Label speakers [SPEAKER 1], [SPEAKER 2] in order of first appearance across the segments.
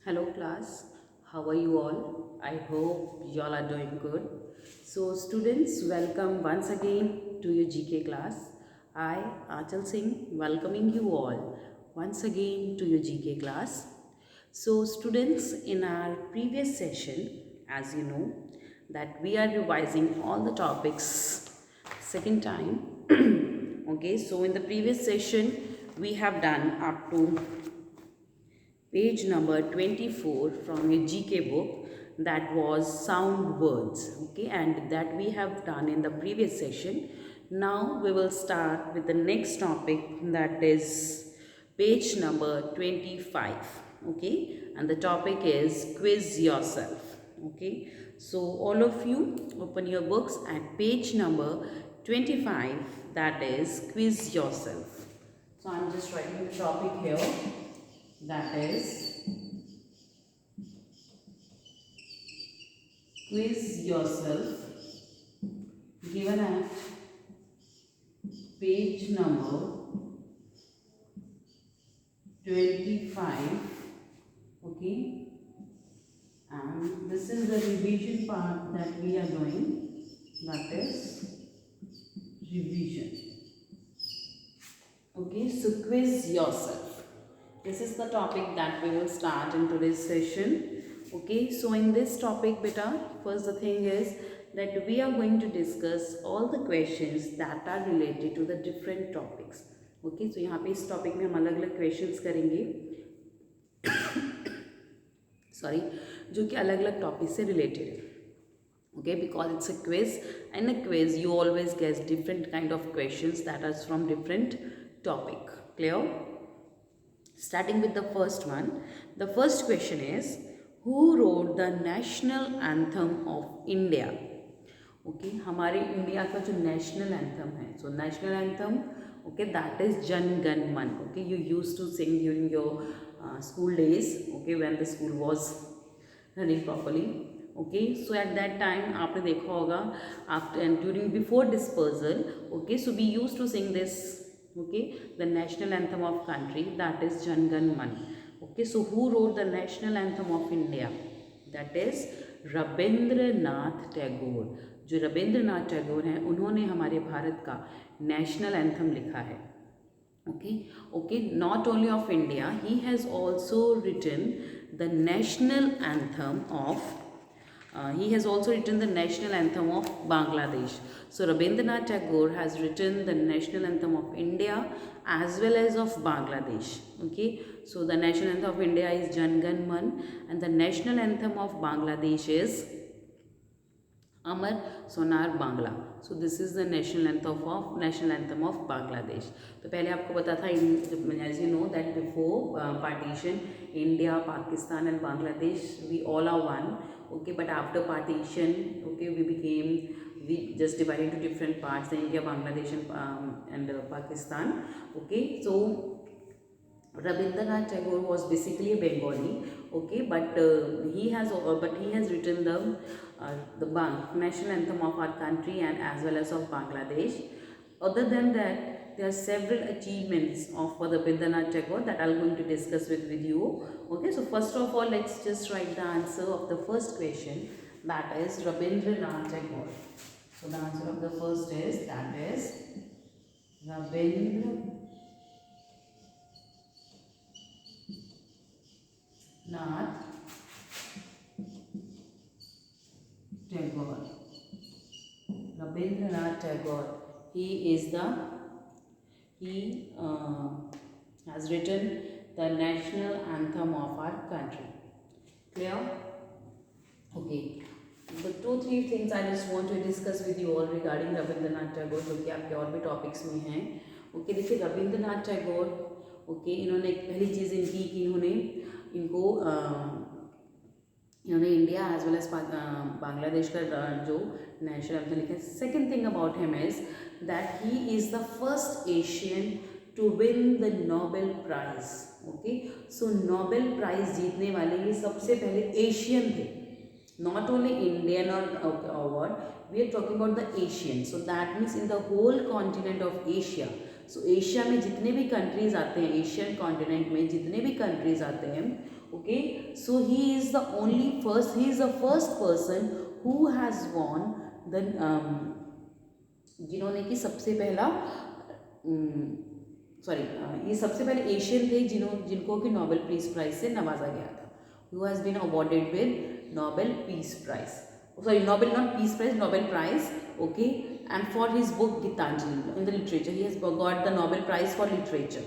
[SPEAKER 1] Hello class, how are you all? I hope you all are doing good. So students, welcome once again to your GK class. I, Achal Singh, welcoming you all once again to your GK class. So students, in our previous session, as you know, that we are revising all the topics second time. Okay, so in the previous session, we have done up to page number 24 from your GK book, that was sound words. Okay, and that we have done in the previous session. Now we will start with the next topic, that is page number 25. Okay, and the topic is quiz yourself. Okay, so all of you open your books at page number 25, that is quiz yourself. So I'm just writing the topic here, that is quiz yourself, given at page number 25. Okay, and this is the revision part that we are doing, that is revision. Okay, so quiz yourself, this is the topic that we will start in today's session. Okay, so in this topic beta, first the thing is that we are going to discuss all the questions that are related to the different topics. Okay, so यहाँ पे इस topic में हम अलग अलग questions करेंगे, sorry, जो कि अलग अलग टॉपिक से रिलेटेड है. Okay, because it's a quiz, and a quiz you always get different kind of questions that are from different topic. Clear? Starting with the first one, the first question is, who wrote the national anthem of India? Okay, हमारे India का जो national anthem है, so national anthem, okay, that is Jana Gana मन. Okay, you used to sing during your school days, okay, when the school was running properly. Okay, so at that time आपने देखा होगा, after and during before dispersal, okay, so we used to sing this, okay, the national anthem of country, that is Jan Gan Man. Okay, so who wrote the national anthem of India? That is Rabindranath Tagore. जो रविंद्रनाथ टैगोर हैं, उन्होंने हमारे भारत का national anthem लिखा है. Okay, okay, not only of India, he has also written the national anthem of he has also written the national anthem of Bangladesh. So Rabindranath Tagore has written the national anthem of India as well as of Bangladesh. Okay, so the national anthem of India is Jan Gan Man, and the national anthem of Bangladesh is Amar Sonar Bangla. So this is the national anthem of Bangladesh. तो पहले आपको पता था, as you know that before partition, India, Pakistan and Bangladesh, we all are one. Okay, but after partition, okay, we just divided into different parts, India, Bangladesh and Pakistan. Okay, so Rabindranath Tagore was basically a Bengali, okay, but he has written the national anthem of our country and as well as of Bangladesh. Other than that, there are several achievements of Rabindranath Tagore that I'm going to discuss with you. Okay, so first of all, let's just write the answer of the first question, that is Rabindranath Tagore. So the answer of the first is, that is Rabindranath Tagore. Rabindranath Tagore. He has written the national anthem of our country. Clear? Okay. The 2-3 things I just want to discuss with you all regarding Rabindranath Tagore, जो कि आपके और भी topics में हैं. Okay, देखिए Rabindranath Tagore, okay, इन्होंने एक पहली चीज़ इनकी कि इन्होंने India as well as Bangladesh का जो नेशनल एंथम लिखा है. Second thing about him is that he is the first Asian to win the Nobel prize. Okay, so Nobel prize जीतने वाले ये सबसे पहले एशियन थे, not only Indian or what, we are talking about the Asian. So that means in the whole continent of Asia. So Asia में जितने भी countries आते हैं, एशियन कॉन्टिनेंट में जितने भी कंट्रीज आते हैं, okay, so he is the first person who has won the, जिन्होंने कि सबसे पहला, ये सबसे पहले एशियन थे जिनको कि नोबेल पीस प्राइज से नवाजा गया था. Who has been awarded with Nobel peace prize, Nobel, not peace prize, Nobel prize, okay, and for his book Gitanjali in the literature, he has got the Nobel prize for literature,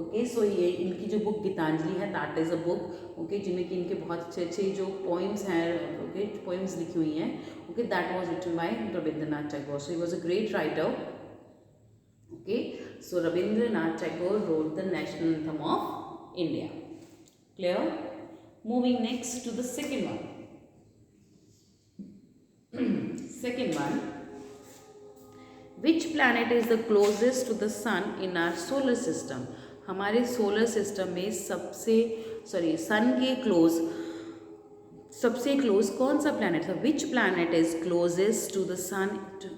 [SPEAKER 1] okay. So ये इनकी जो book Geetanjali है, that is a book, okay, जिनमें कि इनके बहुत अच्छे अच्छे जो poems हैं, okay, poems लिखी हुई हैं, okay, that was written by Rabindranath Tagore. So he was a great writer, okay. So Rabindranath Tagore wrote the national anthem of India. Clear? Moving next to the second one. Second one, which planet is the closest to the sun in our solar system? हमारे solar system में sun के सबसे close कौन सा planet था? Which planet is closest to the sun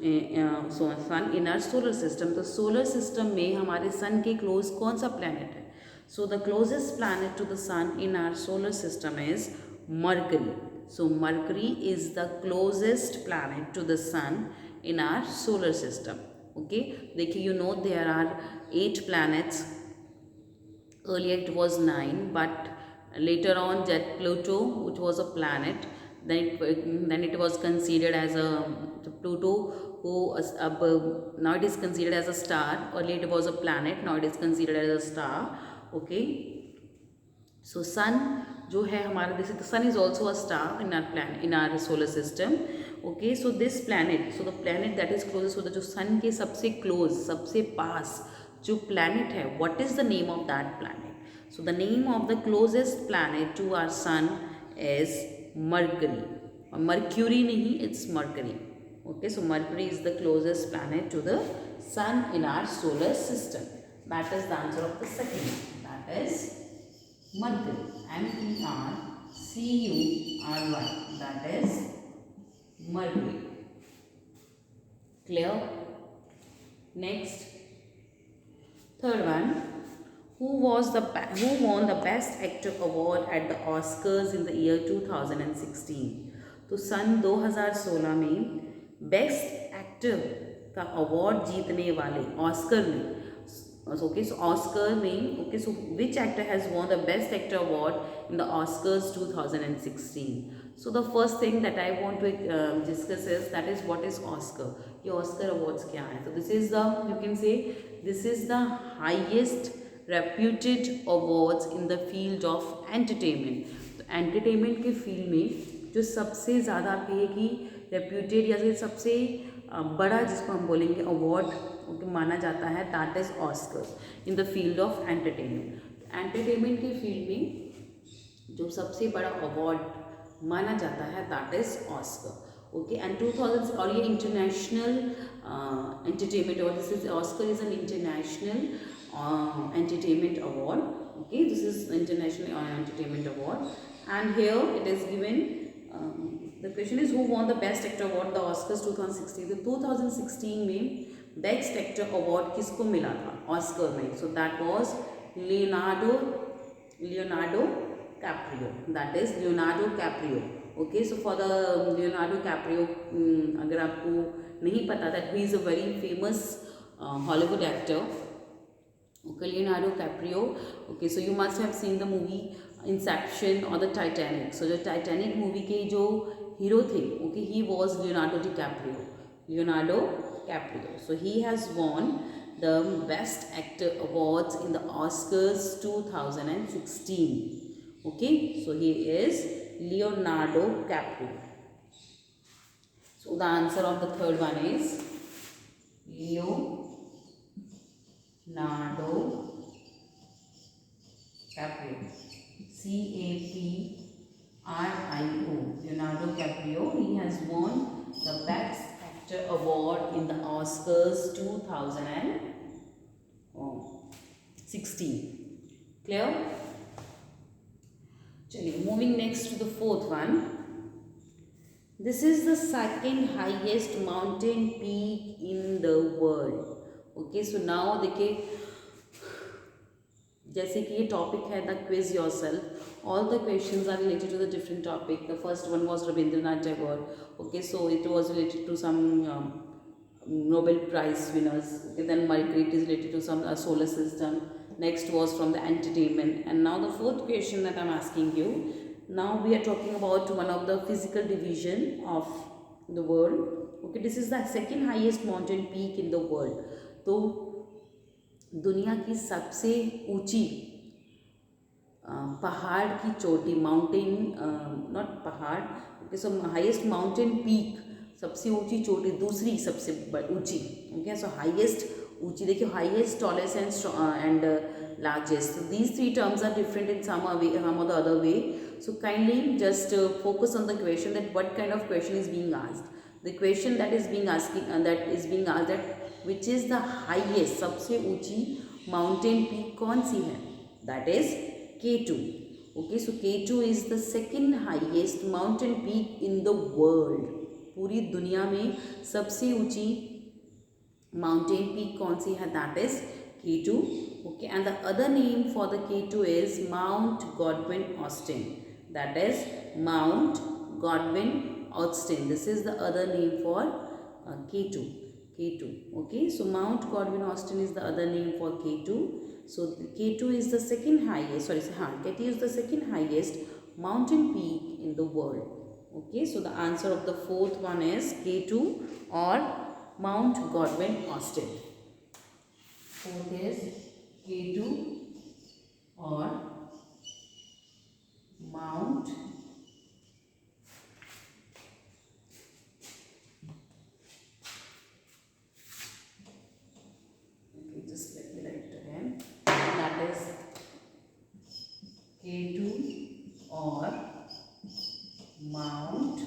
[SPEAKER 1] in our solar system? तो solar system में हमारे सन के क्लोज कौन सा प्लैनेट है? So the closest planet to the sun in our solar system is Mercury. So Mercury is the closest planet to the sun in our solar system. Okay, देखिए, there are 8 planets. Earlier it was 9, but later on that Pluto, which was a planet, then it was considered as a Pluto, now it is considered as a star. Earlier it was a planet, now it is considered as a star. Okay, so sun जो है हमारा, this the sun is also a star in our solar system. Okay, so this planet, so the planet that is closest, जो sun के सबसे close, सबसे पास जो planet है, what is the name of that planet? So the name of the closest planet to our sun is Mercury. Mercury नहीं, it's Mercury. Okay, so Mercury is the closest planet to the sun in our solar system. That is the answer of the second one. That is Mercury. Mercury. That is Mercury. Clear? Next, third one. Who won the Best Actor award at the Oscars in the year 2016? तो सन 2016 में best actor का award जीतने वाले Oscar में, okay, so Oscar में, okay, so which actor has won the Best Actor award in the Oscars 2016? So the first thing that I want to discuss is, that is, what is Oscar? ये Oscar awards क्या है? So this is the, you can say, this is the highest reputed awards in the field of entertainment. तो entertainment के field में जो सबसे ज़्यादा आप कहिए कि reputed या सबसे बड़ा जिसको हम बोलेंगे अवार्ड माना जाता है, that is Oscar in the field of entertainment. Entertainment के फील्ड में जो सबसे बड़ा अवार्ड माना जाता है, that is Oscar. Okay, and 2000, और ये international entertainment award, this is Oscar is an international entertainment award. Okay, this is international entertainment award, and here it is given. The question is, who won the Best Actor Award, the Oscars 2016? तो 2016 में Best Actor Award किसको मिला था Oscar में? So that was Leonardo DiCaprio. That is Leonardo DiCaprio. Okay, so for the Leonardo DiCaprio, अगर आपको नहीं पता, that he is a very famous Hollywood actor. Okay, Leonardo DiCaprio. Okay, so you must have seen the movie Inception or the Titanic. So जो Titanic movie के जो hero थे, okay, he was Leonardo DiCaprio. So he has won the Best Actor awards in the Oscars 2016. Okay, so he is Leonardo DiCaprio. So the answer of the third one is Leonardo DiCaprio. CAPRIO. Leonardo DiCaprio. He has won the Best Actor Award in the Oscars 2016. Clear? Chaliye, moving next to the fourth one. This is the second highest mountain peak in the world. Okay so now देखिए, जैसे कि ये topic है the quiz yourself, all the questions are related to the different topic. The first one was Rabindranath Tagore. Okay so it was related to some Nobel Prize winners. Okay, then Mercury, it is related to some solar system. Next was from the entertainment. And now the fourth question that I'm asking you. Now we are talking about one of the physical division of the world. Okay, this is the second highest mountain peak in the world. तो दुनिया की सबसे ऊंची पहाड़ की चोटी, mountain, not पहाड़, okay so highest mountain peak, सबसे ऊंची चोटी, दूसरी सबसे ऊंची. ओके सो हाईएस्ट ऊंची, देखिए highest, tallest and largest. These three terms are different in some और the other way. So kindly just focus on the question that what kind of question is being asked. The question that is being asked that which is the highest, सबसे ऊंची mountain peak कौन सी है? That is K2. Okay, so K2 is the second highest mountain peak in the world. पूरी दुनिया में सबसे ऊंची माउंटेन पीक कौन सी है? That is K2. Okay, and the other name for the K2 is Mount Godwin Austen. That is Mount Godwin Austen. This is the other name for K2. K2. Okay, so Mount Godwin Austen is the other name for K2. So K2 is the second highest, K2 is the second highest mountain peak in the world. Okay, so the answer of the fourth one is K2 or Mount Godwin Austen. Fourth is K2 or Mount just let me write it again. That is K2 or Mount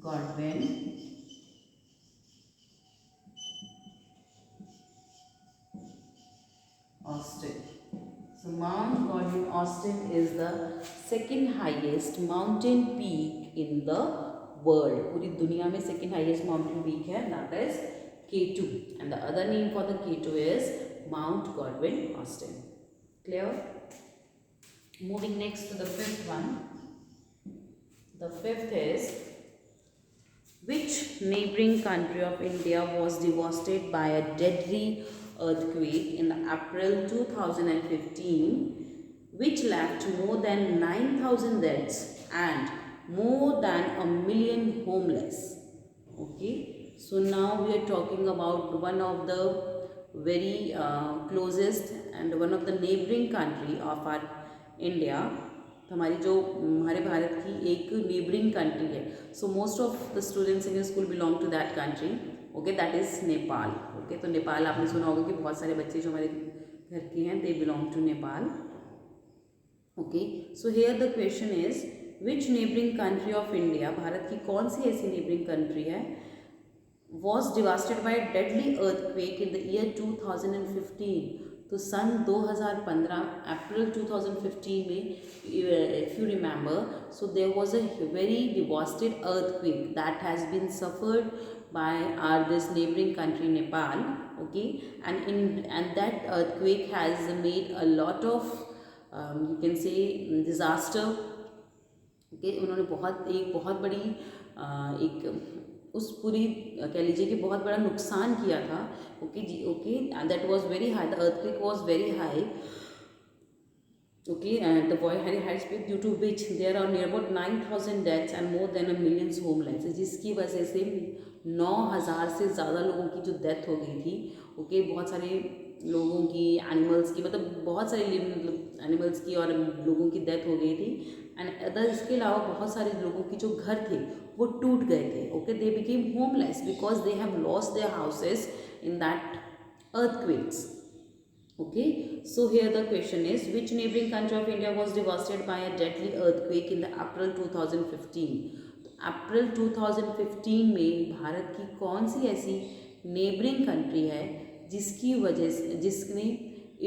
[SPEAKER 1] Godwin Austen. So Mount Godwin Austen is the second highest mountain peak in the world. पूरी दुनिया में second highest mountain peak है, that is K2, and the other name for the K2 is Mount Godwin Austen. Clear? Moving next to the fifth one. The fifth is, which neighboring country of India was devastated by a deadly earthquake in April 2015, which left more than 9,000 deaths and more than 1 million homeless? Okay, so now we are talking about one of the very closest and one of the neighboring country of our India. हमारी जो हमारे भारत की एक neighbouring country है. So most of the students in school belong to that country. Okay, that is Nepal. Okay, तो नेपाल आपने सुना होगा कि बहुत सारे बच्चे जो हमारे घर के हैं they belong to Nepal. Okay, so here the question is, which neighbouring country of India, Bharat की कौन सी ऐसी नेबरिंग कंट्री है, was devastated by deadly earthquake in the year 2015. तो सन 2015 अप्रैल 2015 में, if you remember, so there was a very devastated earthquake that has been suffered by our this neighboring country Nepal. Okay, and that earthquake has made a lot of you can say disaster. Okay, उन्होंने बहुत बड़ी एक उस पूरी कह लीजिए कि बहुत बड़ा नुकसान किया था. ओके जी, okay, and that was very high, the earthquake was very high. Okay, and the very high speed due to which there are near about 9,000 deaths and more than 1 million homeless, जिसकी वजह से 9,000 से ज़्यादा लोगों की जो death हो गई थी. ओके, बहुत सारे लोगों की, एनिमल्स की, मतलब बहुत सारे एनिमल्स की और लोगों की डेथ हो गई थी. एंड अदर, इसके अलावा बहुत सारे लोगों की जो घर थे वो टूट गए थे. Okay, they became homeless because they have lost their houses in that earthquakes. Okay, so here the question is, which neighboring country of India was devastated by a deadly earthquake in the April 2015? अप्रैल 2015 में भारत की कौन सी ऐसी neighbouring country है जिसकी वजह से, जिसने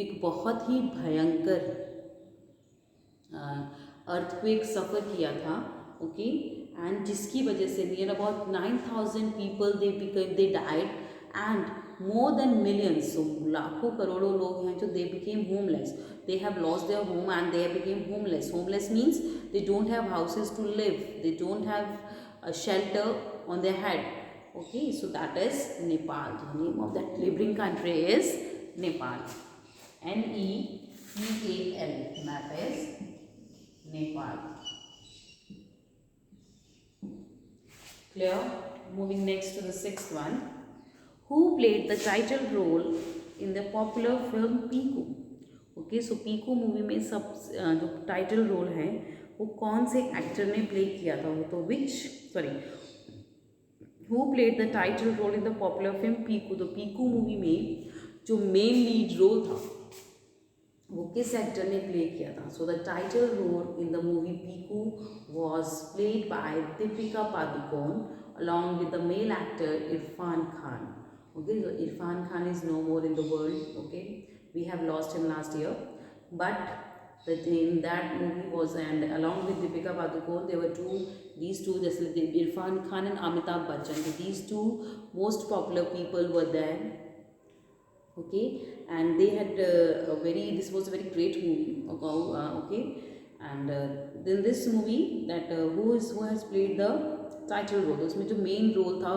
[SPEAKER 1] एक बहुत ही भयंकर अर्थक्वेक सफ़र किया था. ओके, एंड जिसकी वजह से near about 9,000 people they died and more than millions, so लाखों करोड़ों लोग हैं जो they became homeless, they have lost their home and they became homeless. Homeless means they don't have houses to live, they don't have a shelter on their head. Okay, so that is Nepal. The name of that neighboring country is Nepal. Nepal. Map is Nepal. Clear? Moving next to the sixth one. Who played the title role in the popular film Piku? Okay, so Piku movie में सब जो title role है वो कौन से actor ने play किया था? वो तो who played the title role in the popular film Piku? तो Piku मूवी में जो मेन लीड रोल था वो किस एक्टर ने प्ले किया था? So the title role in the movie Piku was played by Deepika Padukone along with the male actor Irfan Khan. Okay, so Irfan Khan is no more in the world. Okay, we have lost him last year, but in that movie was, and along with Deepika Padukone there were these two, Irfan Khan and Amitabh Bachchan. So these two most popular people were there. Okay, and they had this was a very great movie. Okay, and then this movie that who has played the title role, उसमें जो main role था,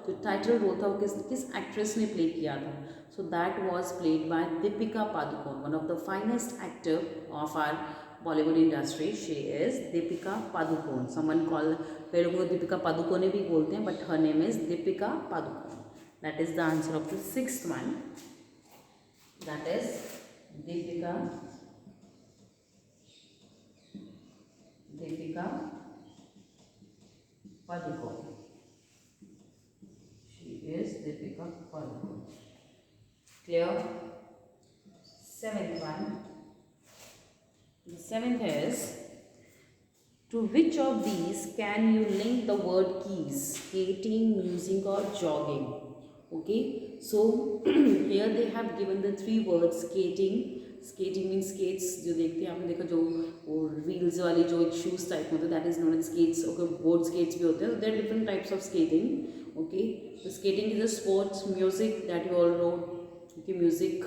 [SPEAKER 1] जो title role था वो किस actress ने play किया था? So that was played by Deepika Padukone, one of the finest actor of our Bollywood industry. She is Deepika Padukone. Someone call, कई लोगों को दीपिका पादुकोणे भी बोलते हैं, but her name is Deepika Padukone. That is the answer of the sixth one. That is Deepika Padukone. She is Deepika Padukone. Clear? Seventh one. The seventh is, to which of these can you link the word keys? Skating, music or jogging? Okay, so here they have given the three words. Skating means skates, जो देखते हैं आपने देखा जो वो wheels वाली जो एक शूज टाइप में होता है, that is known as skates. Okay, board skates भी होते हैं. There are different types of skating. Okay, तो skating is a sports. Music that you all know. Okay, music.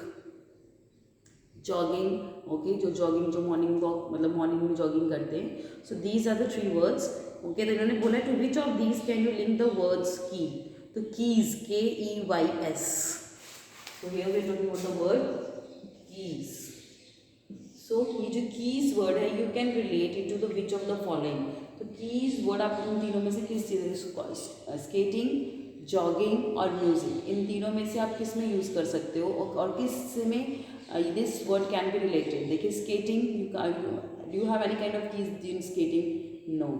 [SPEAKER 1] Jogging. Okay, जो जॉगिंग, जो morning walk, मतलब morning में jogging करते हैं. So these are the three words. Okay, तो इन्होंने बोला to which of these can you link the words की? तो keys, KEYS. So here we are talking about the word keys. So ये जो कीज वर्ड है, you can relate it to the which of the following. तो keys word आप इन तीनों में से किस चीज़, स्केटिंग, जॉगिंग और म्यूजिक, इन तीनों में से आप किस में यूज़ कर सकते हो और किस में this word can be related. देखिए, skating, do you have any kind of keys in skating? No.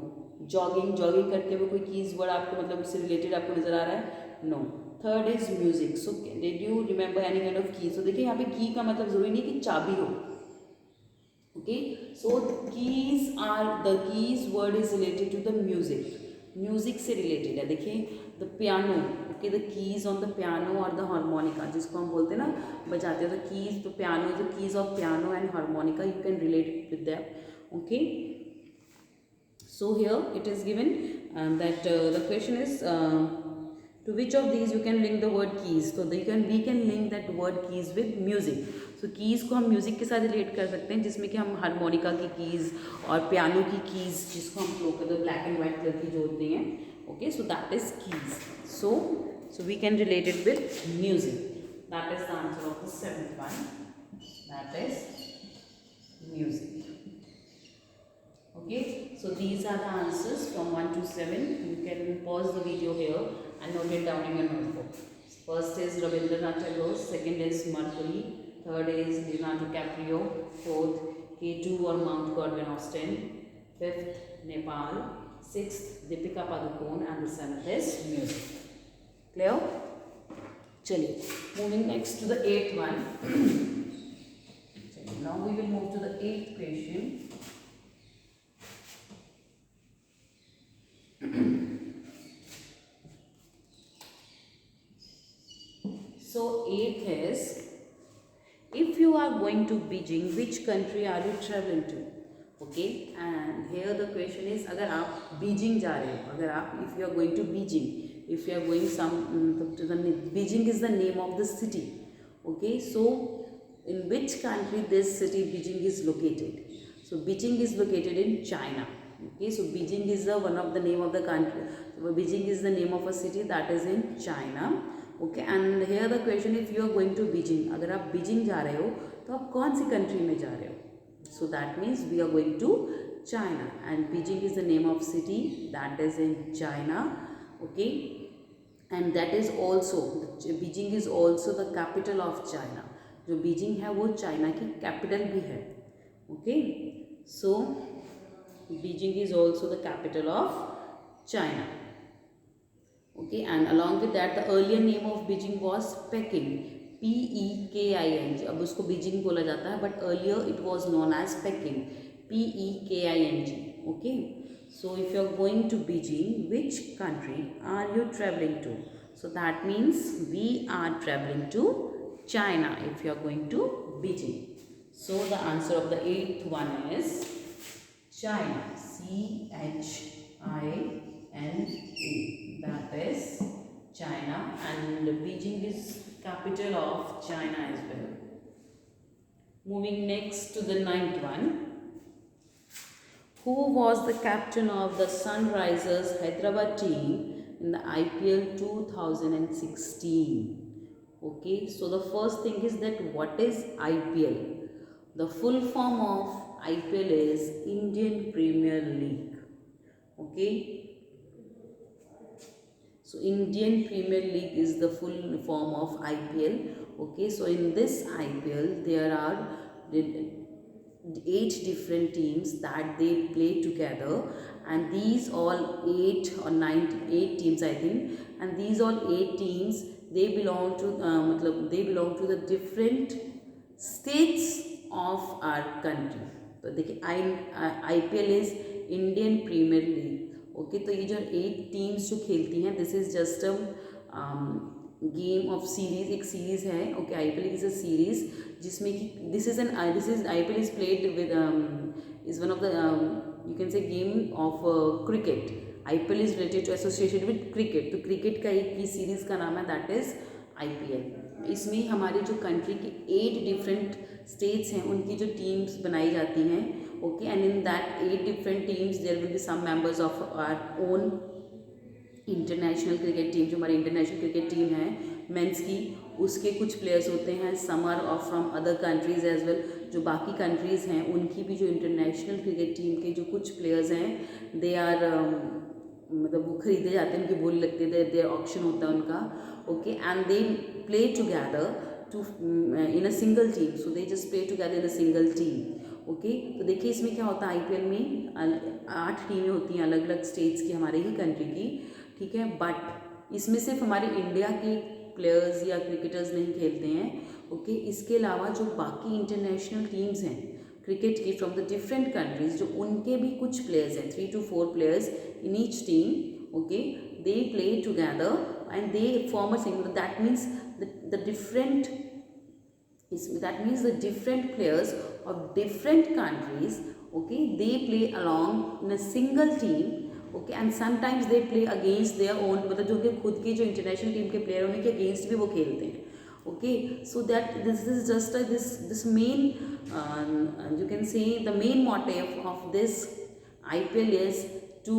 [SPEAKER 1] Jogging करते हुए कोई कीज वर्ड आपको, मतलब उससे रिलेटेड आपको नजर आ रहा है? No. Third is music. So did you remember any kind of key? So देखिए, यहाँ पे की का मतलब जरूरी नहीं कि चाबी हो. Okay, so the keys word is related to the music से related है. देखिए, the piano. Okay, the keys on the piano or the harmonica, जिसको हम बोलते हैं ना, बजाते हैं. the keys, the piano, the keys of piano and harmonica, you can relate with them. Okay, so here it is given that the question is to which of these you can link the word keys. So we can link that word keys with music. So keys को हम music के साथ relate कर सकते हैं, जिसमें कि हम हारमोनिका की कीज और पियानो की कीज, जिसको हम प्ले करते हैं, ब्लैक एंड वाइट कलर की जो होती हैं. Okay, so that is keys. So we can relate it with music. That is the answer of the seventh one. That is music. Okay, so these are the answers from 1 to 7. You can pause the video here and note it down in your notebook. First is Rabindranath Tagore, second is Mercury, third is Leonardo DiCaprio, fourth K2 or Mount Godwin Austen, fifth Nepal, sixth Deepika Padukone, and the seventh is music. Clear? Chaliye, moving next to the eighth one. Now we will move to the eighth question. So eighth is, if you are going to Beijing, which country are you traveling to? Okay and here the question is, अगर आप Beijing जा रहे हो, अगर आप if you are going to Beijing, if you are going some to the, Beijing is the name of the city. Okay, so in which country this city Beijing is located? So Beijing is located in China. Okay, so Beijing is the one of the name of the country. So Beijing is the name of a city that is in China. Okay, and here the question, if you are going to Beijing, अगर आप Beijing जा रहे हो तो आप कौन सी country में जा रहे हो? So that means we are going to China, and Beijing is the name of city that is in China. Okay, and that is also, Beijing is also the capital of China. जो Beijing है वो China की capital भी है. Okay, so Beijing is also the capital of China. Okay, and along with that the earlier name of Beijing was Peking, PEKING. अब उसको Beijing बोला जाता है, but earlier it was known as Peking, PEKING. Okay, so if you are going to Beijing, which country are you travelling to? So that means we are travelling to China if you are going to Beijing. So the answer of the 8th one is China, CHINA. That is China, and Beijing is capital of China as well. Moving next to the 9th one. Who was the captain of the Sunrisers Hyderabad team in the IPL 2016? Okay, so the first thing is that what is IPL? The full form of IPL is Indian Premier League. Okay, so Indian Premier League is the full form of IPL. Okay, so in this IPL there are 8 different teams that they play together, and these all 8 or 9, 8 teams I think, and these all 8 teams they belong to they belong to the different states of our country. तो देखिए IPL is Indian premier league. Okay, तो ये जो 8 teams जो खेलती हैं, this is just a game of series, एक series है. Okay, IPL is a series जिसमें कि this is IPL is played with is one of the you can say game of cricket. IPL is related to association with cricket. तो cricket का एक ही series का नाम है, that is IPL. इसमें हमारे जो कंट्री के 8 डिफरेंट स्टेट्स हैं उनकी जो टीम्स बनाई जाती हैं. Okay, and in that 8 different teams there will be some members of our own international cricket team. जो हमारी इंटरनेशनल क्रिकेट टीम है मेंस की, उसके कुछ प्लेयर्स होते हैं. Some are of from other countries as well. जो बाकी कंट्रीज़ हैं उनकी भी जो इंटरनेशनल क्रिकेट टीम के जो कुछ प्लेयर्स हैं, दे आर मतलब वो खरीदे जाते हैं, उनकी बोली लगती है, देयर ऑक्शन होता है उनका. Okay, and they play together to in a single team. So they just play together in a single team. Okay, तो देखिए इसमें क्या होता है, IPL में 8 टीमें होती हैं अलग अलग स्टेट्स की, हमारे ही कंट्री की. ठीक है, बट इसमें सिर्फ हमारे इंडिया के प्लेयर्स या क्रिकेटर्स नहीं खेलते हैं. ओके, इसके अलावा जो बाकी इंटरनेशनल टीम्स हैं क्रिकेट की फ्रॉम द डिफरेंट कंट्रीज, जो उनके भी कुछ प्लेयर्स हैं, 3 to 4 players in each team. Okay, they play together and they form a single. That means the different that means the different players of different countries, okay, they play along in a single team. Okay, and sometimes they play against their own, मतलब जो कि खुद की जो international team के player उनके against भी वो खेलते हैं. Okay, so that this is just this main you can say the main motive of this IPL is to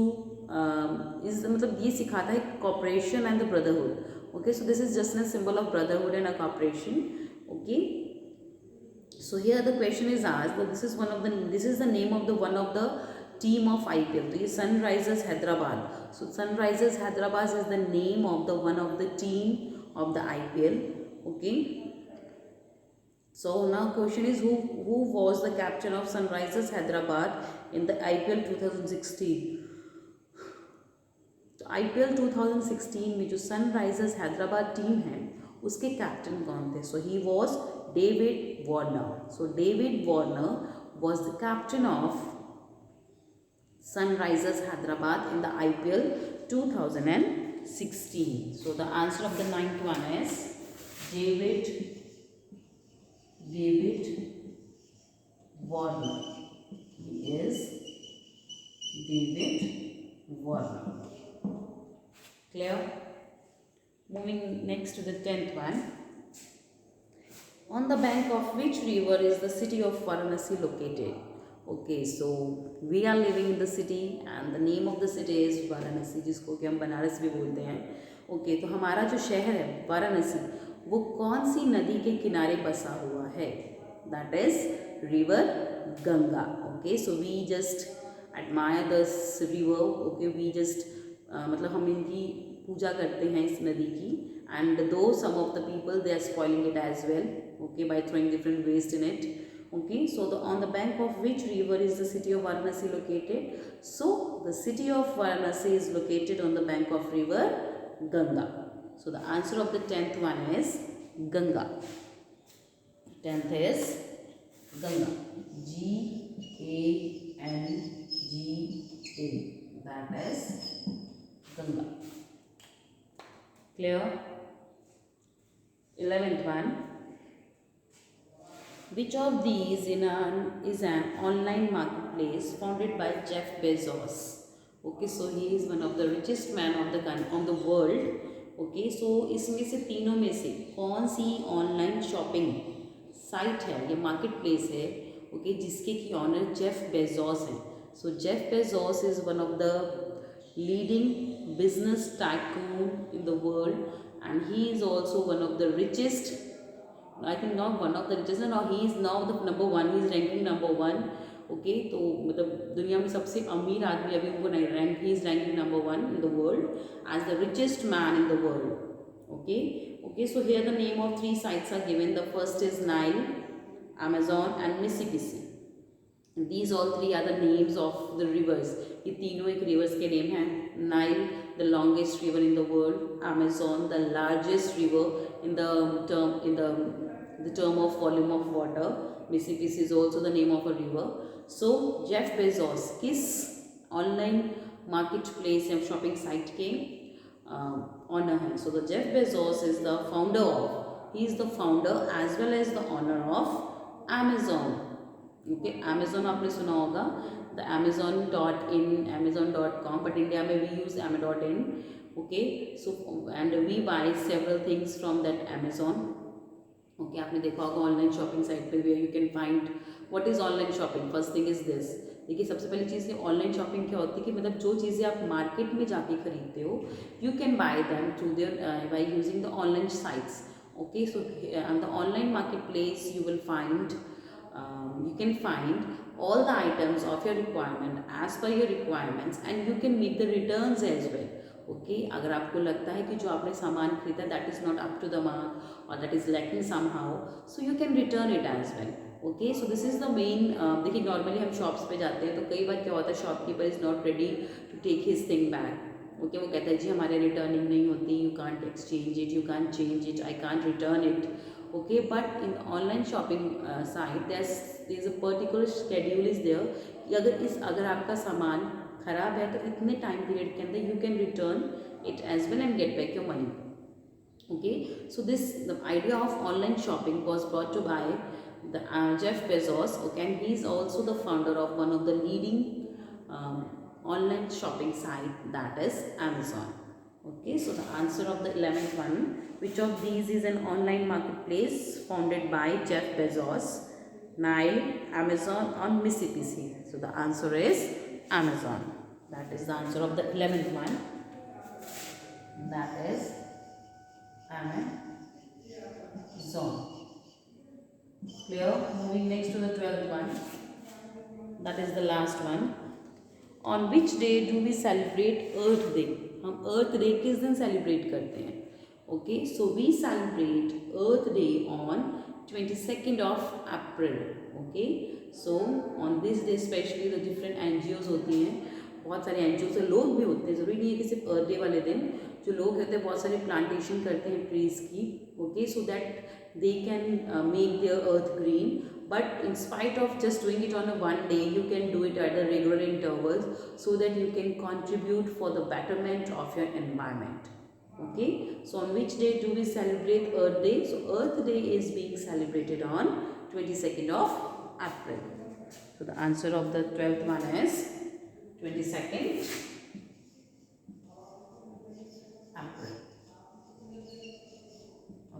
[SPEAKER 1] is मतलब ये सिखाता है cooperation and the brotherhood. Okay, so this is just a symbol of brotherhood and a cooperation. Okay, so here the question is asked that this is the name of the one of the team of IPL. तो ये Sunrisers Hyderabad. So Sunrisers Hyderabad is the name of the one of the team of the IPL. Okay, so now question is who was the captain of Sunrisers Hyderabad in the IPL 2016. तो IPL 2016 में जो Sunrisers Hyderabad team है उसके captain कौन थे? So he was David Warner. So David Warner was the captain of Sunrisers Hyderabad in the IPL 2016. So the answer of the 9th one is David Warner. He is David Warner. Clear? Moving next to the 10th one. On the bank of which river is the city of Varanasi located? Okay, so we are living in the city and the name of the city is Varanasi, जिसको कि हम बनारस भी बोलते हैं. Okay, तो हमारा जो शहर है वाराणसी वो कौन सी नदी के किनारे बसा हुआ है? That is river Ganga. Okay, so we just admire this river. Okay, we just मतलब हम इनकी पूजा करते हैं इस नदी की. And though some of the people they are spoiling it as well, okay, by throwing different waste in it. Okay, so on the bank of which river is the city of Varanasi located? So the city of Varanasi is located on the bank of river Ganga. So the answer of the 10th one is Ganga. 10th is Ganga. Ganga. That is Ganga. Clear? 11th one. Which of these is an online marketplace founded by Jeff Bezos? Okay, so he is one of the richest man of the world. Okay, so इसमें से तीनों में से कौन सी online shopping site है या market place है okay जिसके की ऑनर जेफ बेजोस हैं. So Jeff Bezos is one of the leading business tycoon in the world and he is also one of the richest. I think not one of the richest, no, he is now the number one. He is ranking number one. Okay, तो मतलब दुनिया में सबसे अमीर आदमी अभी उनको नहीं rank, he is ranking number one in the world as the richest man in the world. Okay, so here the name of 3 sites are given. The first is Nile, Amazon and Mississippi. These all 3 are the names of the rivers. ये तीनों एक rivers के name हैं. Nile, the longest river in the world. Amazon, the largest river in the term of volume of water. Mississippi is also the name of a river. So Jeff Bezos किस online marketplace या shopping site के owner हैं? So the Jeff Bezos is the founder of. He is the founder as well as the owner of Amazon. Okay, Amazon आपने सुना होगा the Amazon.in, Amazon.com, but India में we use Amazon.in. Okay, so and we buy several things from that Amazon. Okay, आपने देखा होगा online shopping site पे where you can find what is online shopping. First thing is this. देखिए सबसे पहली चीज़ ये online shopping क्या होती है कि मतलब जो चीज़ें आप मार्केट में जाके खरीदते हो you can buy them through their by using the online sites. Okay, so on the online marketplace you will find you can find all the items of your requirement as per your requirements and you can make the returns as well. Okay, अगर आपको लगता है कि जो आपने सामान खरीदा that is not up to the mark or that is lacking somehow, so you can return it as well. Okay, so this is the main. देखिए normally हम shops पे जाते हैं तो कई बार क्या होता है shopkeeper is not ready to take his thing back. Okay, वो कहता है जी हमारे रिटर्निंग नहीं होती, you can't exchange it, you can't change it, I can't return it. Okay, but in online shopping site there's a particular schedule is there कि अगर आपका सामान ख़राब है तो इतने टाइम पीरियड के अंदर you can return it as well and get back your money. Okay, so the idea of online shopping was brought to by the Jeff Bezos. Okay, and he is also the founder of one of the leading online shopping site, that is Amazon. Okay, so the answer of the 11th one, which of these is an online marketplace founded by Jeff Bezos? Nile, Amazon or Mississippi? So the answer is Amazon. That is the answer of the 11th one. That is Amazon. Clear? Moving next to the 12th one. That is the last one. On which day do we celebrate Earth Day? हम Earth Day किस दिन celebrate करते हैं? Okay, so we celebrate Earth Day on 22nd of April. Okay, so on this day especially the different NGOs होती हैं, बहुत सारे NGOs से लोग भी होते हैं, ज़रूरी नहीं है कि सिर्फ Earth Day वाले दिन जो लोग होते हैं बहुत सारे प्लांटेशन करते हैं ट्रीज़ की. Okay, so that they can make their earth green. But in spite of just doing it on a one day, you can do it at the regular intervals so that you can contribute for the betterment of your environment. Okay, so on which day do we celebrate Earth Day? So Earth Day is being celebrated on 22nd of April. So the answer of the 12th one is 22nd April.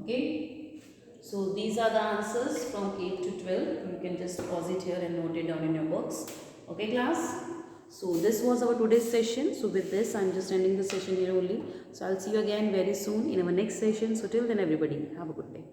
[SPEAKER 1] Okay. So these are the answers from 8 to 12. You can just pause it here and note it down in your books. Okay class. So this was our today's session. So with this I'm just ending the session here only. So I'll see you again very soon in our next session. So till then everybody have a good day.